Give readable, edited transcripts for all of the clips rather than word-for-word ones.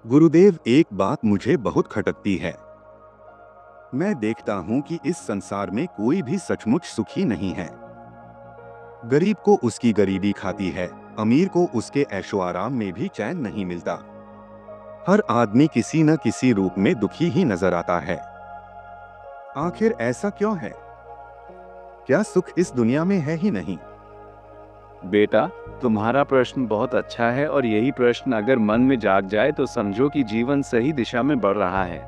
गुरुदेव, एक बात मुझे बहुत खटकती है। मैं देखता हूँ कि इस संसार में कोई भी सचमुच सुखी नहीं है। गरीब को उसकी गरीबी खाती है, अमीर को उसके ऐशो आराम में भी चैन नहीं मिलता। हर आदमी किसी न किसी रूप में दुखी ही नजर आता है। आखिर ऐसा क्यों है? क्या सुख इस दुनिया में है ही नहीं? बेटा, तुम्हारा प्रश्न बहुत अच्छा है और यही प्रश्न अगर मन में जाग जाए तो समझो कि जीवन सही दिशा में बढ़ रहा है।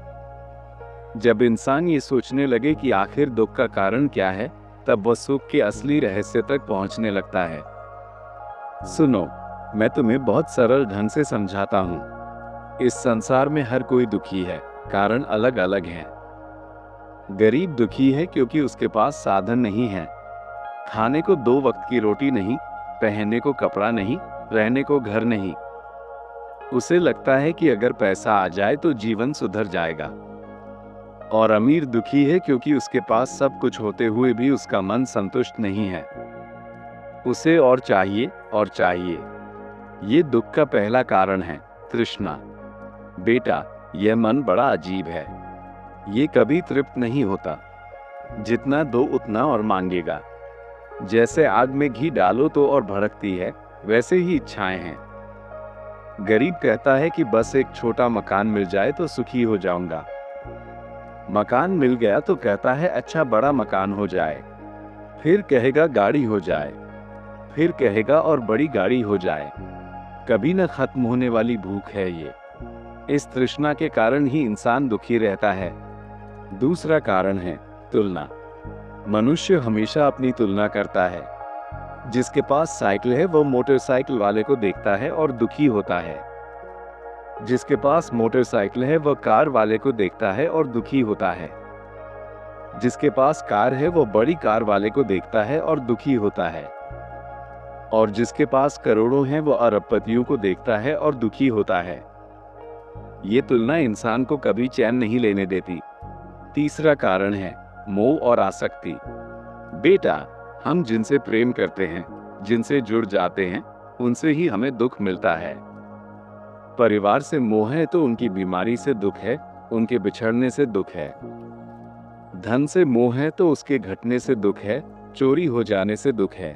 जब इंसान ये सोचने लगे कि आखिर दुख का कारण क्या है, तब वह सुख के असली रहस्य तक पहुंचने लगता है। सुनो, मैं तुम्हें बहुत सरल ढंग से समझाता हूँ। इस संसार में हर कोई दुखी है, कारण अलग अलग हैं। गरीब दुखी है क्योंकि उसके पास साधन नहीं है। खाने को 2 वक्त की रोटी नहीं, पहनने को कपड़ा नहीं, रहने को घर नहीं। उसे लगता है कि अगर पैसा आ जाए तो जीवन सुधर जाएगा। और अमीर दुखी है क्योंकि उसके पास सब कुछ होते हुए भी उसका मन संतुष्ट नहीं है। उसे और चाहिए और चाहिए। ये दुख का पहला कारण है, तृष्णा। बेटा, यह मन बड़ा अजीब है। ये कभी तृप्त नहीं होता। जितना दो उतना और मांगेगा। जैसे आग में घी डालो तो और भड़कती है, वैसे ही इच्छाएं हैं। गरीब कहता है कि बस एक छोटा मकान मिल जाए तो सुखी हो जाऊंगा। मकान मिल गया तो कहता है अच्छा बड़ा मकान हो जाए। फिर कहेगा गाड़ी हो जाए। फिर कहेगा और बड़ी गाड़ी हो जाए। कभी न खत्म होने वाली भूख है ये। इस तृष्णा के कारण ही इंसान दुखी रहता है। दूसरा कारण है तुलना। मनुष्य हमेशा अपनी तुलना करता है। जिसके पास साइकिल है वो मोटरसाइकिल वाले को देखता है और दुखी होता है। जिसके पास मोटरसाइकिल है वह कार वाले को देखता है और दुखी होता है। जिसके पास कार है वो बड़ी कार वाले को देखता है और दुखी होता है। और जिसके पास करोड़ों हैं वो अरबपतियों को देखता है और दुखी होता है। ये तुलना इंसान को कभी चैन नहीं लेने देती। तीसरा कारण है मोह और आसक्ति। बेटा, हम जिनसे प्रेम करते हैं, जिनसे जुड़ जाते हैं, उनसे ही हमें दुख मिलता है। परिवार से मोह है तो उनकी बीमारी से दुख है, उनके बिछड़ने से दुख है। धन से मोह है तो उसके घटने से दुख है, चोरी हो जाने से दुख है।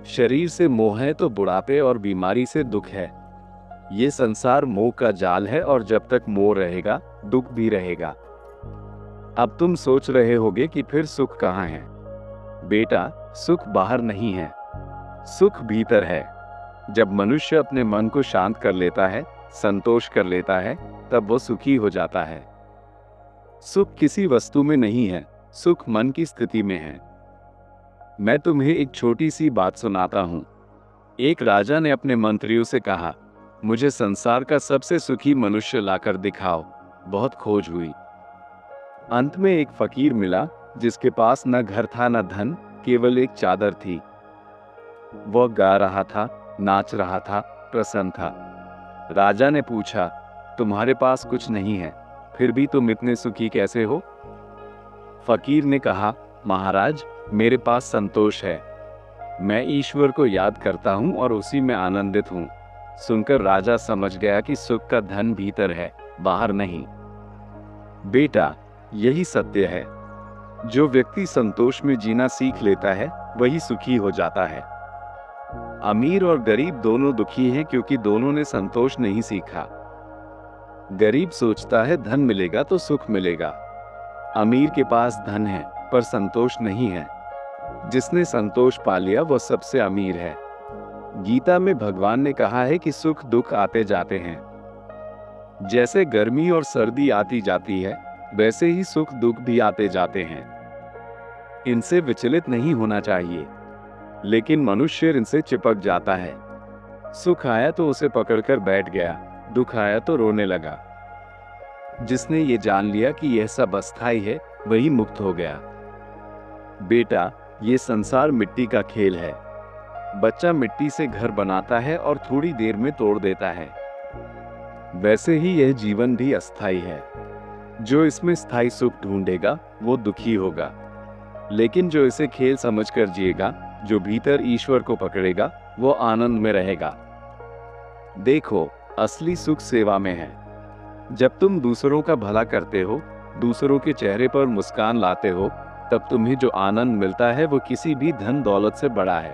शरीर से मोह है तो बुढ़ापे और बीमारी से दुख है। ये संसार मोह का जाल है और जब तक मोह रहेगा, दुख भी रहेगा। अब तुम सोच रहे होगे कि फिर सुख कहाँ है? बेटा, सुख बाहर नहीं है, सुख भीतर है। जब मनुष्य अपने मन को शांत कर लेता है, संतोष कर लेता है, तब वो सुखी हो जाता है। सुख किसी वस्तु में नहीं है, सुख मन की स्थिति में है। मैं तुम्हें एक छोटी सी बात सुनाता हूँ। एक राजा ने अपने मंत्रियों से कहा, मुझे संसार का सबसे सुखी मनुष्य लाकर दिखाओ। बहुत खोज हुई। अंत में एक फकीर मिला जिसके पास न घर था न धन, केवल एक चादर थी। वह गा रहा था, नाच रहा था, प्रसन्न था। राजा ने पूछा, तुम्हारे पास कुछ नहीं है, फिर भी तुम इतने सुखी कैसे हो? फकीर ने कहा, महाराज, मेरे पास संतोष है। मैं ईश्वर को याद करता हूँ और उसी में आनंदित हूँ। सुनकर राजा समझ गया कि सुख का धन भीतर है, बाहर नहीं। बेटा, यही सत्य है। जो व्यक्ति संतोष में जीना सीख लेता है, वही सुखी हो जाता है। अमीर और गरीब दोनों दुखी हैं क्योंकि दोनों ने संतोष नहीं सीखा। गरीब सोचता है धन मिलेगा तो सुख मिलेगा। अमीर के पास धन है पर संतोष नहीं है। जिसने संतोष पा लिया वह सबसे अमीर है। गीता में भगवान ने कहा है कि सुख दुख आते जाते हैं। जैसे गर्मी और सर्दी आती जाती है, वैसे ही सुख दुख भी आते जाते हैं। इनसे विचलित नहीं होना चाहिए, लेकिन मनुष्य इनसे चिपक जाता है। सुख आया तो उसे पकड़कर बैठ गया, दुख आया तो रोने लगा। जिसने ये जान लिया कि यह सब अस्थाई है, वही मुक्त हो गया। बेटा, ये संसार मिट्टी का खेल है। बच्चा मिट्टी से घर बनाता है और थोड़ी देर में तोड़ देता है। वैसे ही यह जीवन भी अस्थाई है। जो इसमें स्थायी सुख ढूंढेगा, वो दुखी होगा। लेकिन जो इसे खेल समझकर जिएगा, जो भीतर ईश्वर को पकड़ेगा, वो आनंद में रहेगा। देखो, असली सुख सेवा में है। जब तुम दूसरों का भला करते हो, दूसरों के चेहरे पर मुस्कान लाते हो, तब तुम्हें जो आनंद मिलता है वो किसी भी धन दौलत से बड़ा है।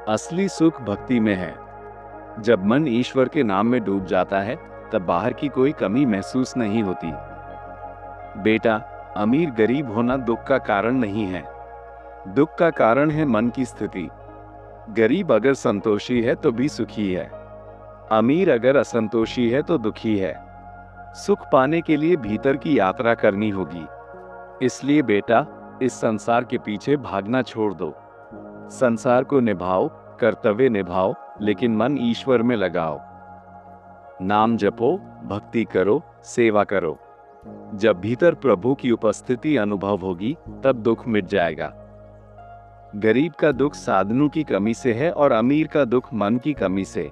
असली सुख भक्ति में है। जब मन ईश्वर के नाम में डूब जाता है, तब बाहर की कोई कमी महसूस नहीं होती। बेटा, अमीर गरीब होना दुख का कारण नहीं है। दुख का कारण है मन की स्थिति। गरीब अगर संतोषी है तो भी सुखी है। अमीर अगर असंतोषी है तो दुखी है। सुख पाने के लिए भीतर की यात्रा करनी होगी। इसलिए बेटा, इस संसार के पीछे भागना छोड़ दो। संसार को निभाओ, कर्तव्य निभाओ, लेकिन मन ईश्वर में लगाओ। नाम जपो, भक्ति करो, सेवा करो। जब भीतर प्रभु की उपस्थिति अनुभव होगी, तब दुख मिट जाएगा। गरीब का दुख साधनों की कमी से है और अमीर का दुख मन की कमी से।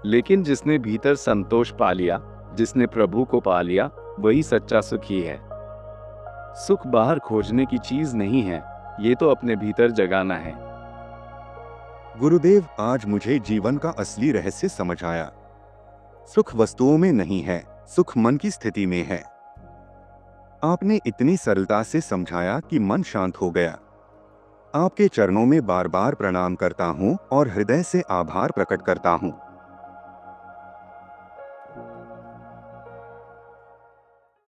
लेकिन जिसने भीतर संतोष पा लिया, जिसने प्रभु को पा लिया, वही सच्चा सुखी है। सुख बाहर खोजने की चीज नहीं है, ये तो अपने भीतर जगाना है। गुरुदेव, आज मुझे जीवन का असली रहस्य समझ आया। सुख वस्तुओं में नहीं है, सुख मन की स्थिति में है। आपने इतनी सरलता से समझाया कि मन शांत हो गया। आपके चरणों में बार बार प्रणाम करता हूँ और हृदय से आभार प्रकट करता हूँ।